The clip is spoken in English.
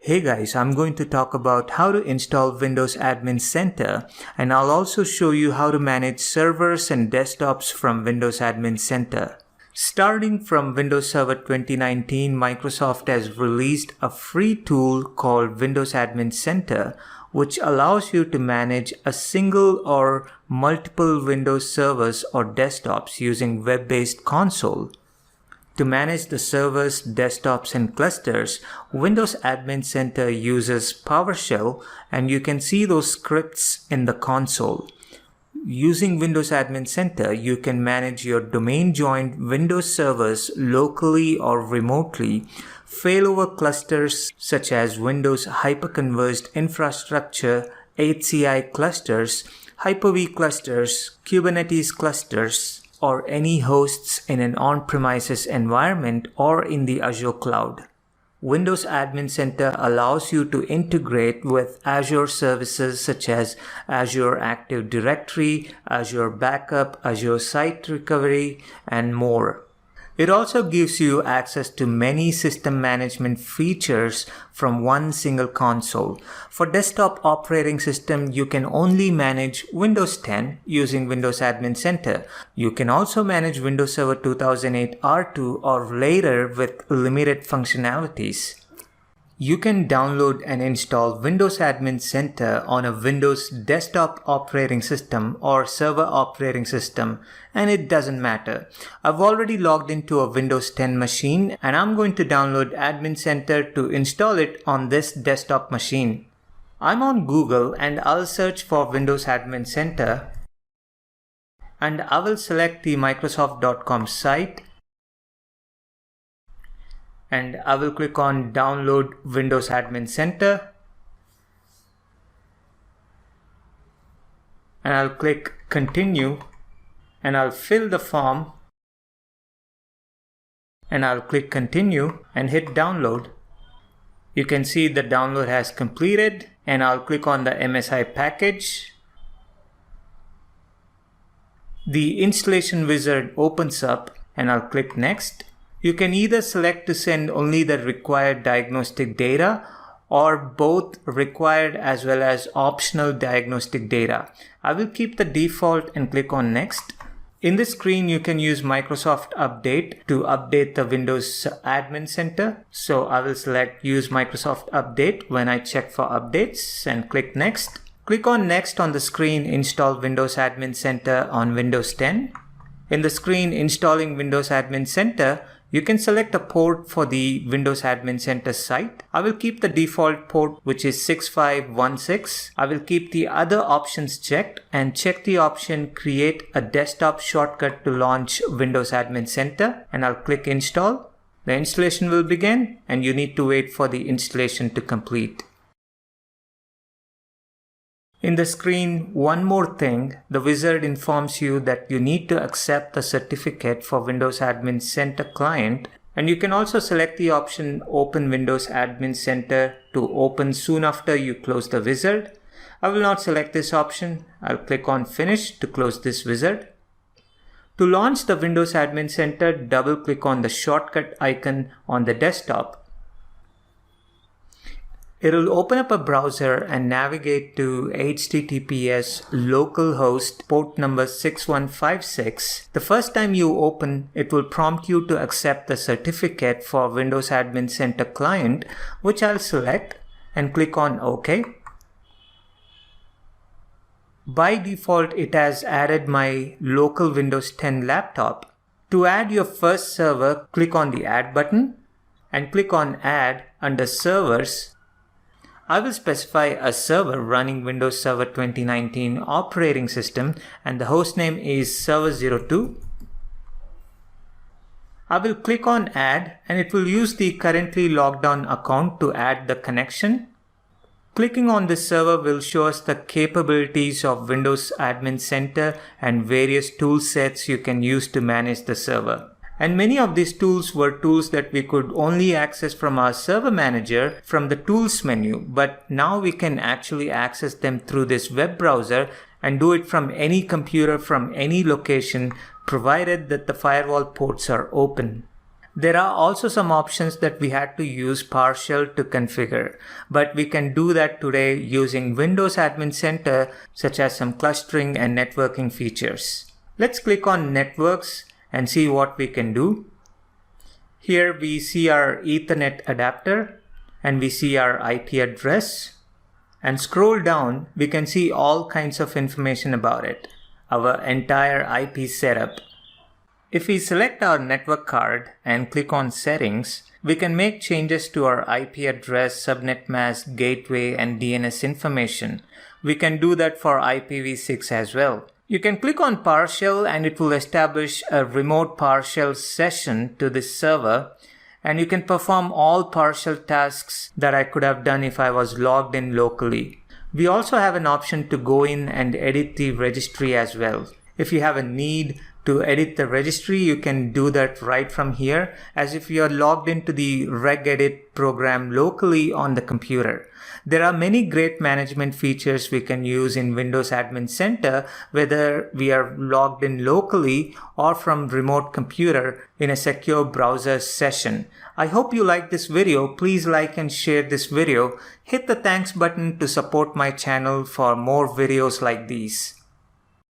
Hey guys, I'm going to talk about how to install Windows Admin Center, and I'll also show you how to manage servers and desktops from Windows Admin Center. Starting from Windows Server 2019, Microsoft has released a free tool called Windows Admin Center, which allows you to manage a single or multiple Windows servers or desktops using web-based console. To manage the servers, desktops, and clusters, Windows Admin Center uses PowerShell, and you can see those scripts in the console. Using Windows Admin Center, you can manage your domain-joined Windows servers locally or remotely, failover clusters such as Windows Hyperconverged Infrastructure, HCI clusters, Hyper-V clusters, Kubernetes clusters, or any hosts in an on-premises environment or in the Azure cloud. Windows Admin Center allows you to integrate with Azure services such as Azure Active Directory, Azure Backup, Azure Site Recovery, and more. It also gives you access to many system management features from one single console. For desktop operating system, you can only manage Windows 10 using Windows Admin Center. You can also manage Windows Server 2008 R2 or later with limited functionalities. You can download and install Windows Admin Center on a Windows desktop operating system or server operating system, and it doesn't matter. I've already logged into a Windows 10 machine, and I'm going to download Admin Center to install it on this desktop machine. I'm on Google and I'll search for Windows Admin Center, and I will select the Microsoft.com site. And I will click on Download Windows Admin Center, and I'll click Continue, and I'll fill the form, and I'll click Continue and hit Download. You can see the download has completed, and I'll click on the MSI package. The installation wizard opens up, and I'll click Next. You can either select to send only the required diagnostic data or both required as well as optional diagnostic data. I will keep the default and click on Next. In this screen, you can use Microsoft Update to update the Windows Admin Center. So I will select Use Microsoft Update when I check for updates and click Next. Click on Next on the screen Install Windows Admin Center on Windows 10. In the screen Installing Windows Admin Center, you can select a port for the Windows Admin Center site. I will keep the default port, which is 6516. I will keep the other options checked and check the option Create a desktop shortcut to launch Windows Admin Center, and I'll click Install. The installation will begin, and you need to wait for the installation to complete. In the screen, one more thing, the wizard informs you that you need to accept the certificate for Windows Admin Center client, and you can also select the option Open Windows Admin Center to open soon after you close the wizard. I will not select this option. I'll click on Finish to close this wizard. To launch the Windows Admin Center, double click on the shortcut icon on the desktop. It will open up a browser and navigate to HTTPS localhost port number 6156. The first time you open, it will prompt you to accept the certificate for Windows Admin Center client, which I'll select and click on OK. By default, it has added my local Windows 10 laptop. To add your first server, click on the Add button and click on Add under Servers. I will specify a server running Windows Server 2019 operating system, and the hostname is Server02. I will click on Add, and it will use the currently logged on account to add the connection. Clicking on this server will show us the capabilities of Windows Admin Center and various tool sets you can use to manage the server. And many of these tools were tools that we could only access from our server manager from the tools menu, but now we can actually access them through this web browser and do it from any computer from any location, provided that the firewall ports are open. There are also some options that we had to use PowerShell to configure, but we can do that today using Windows Admin Center, such as some clustering and networking features. Let's click on Networks and see what we can do. Here we see our Ethernet adapter and we see our IP address. And scroll down, we can see all kinds of information about it, our entire IP setup. If we select our network card and click on Settings, we can make changes to our IP address, subnet mask, gateway, and DNS information. We can do that for IPv6 as well. You can click on PowerShell and it will establish a remote PowerShell session to this server, and you can perform all PowerShell tasks that I could have done if I was logged in locally. We also have an option to go in and edit the registry as well. If you have a need to edit the registry, you can do that right from here, as if you are logged into the regedit program locally on the computer. There are many great management features we can use in Windows Admin Center, whether we are logged in locally or from remote computer in a secure browser session. I hope you liked this video. Please like and share this video. Hit the thanks button to support my channel for more videos like these.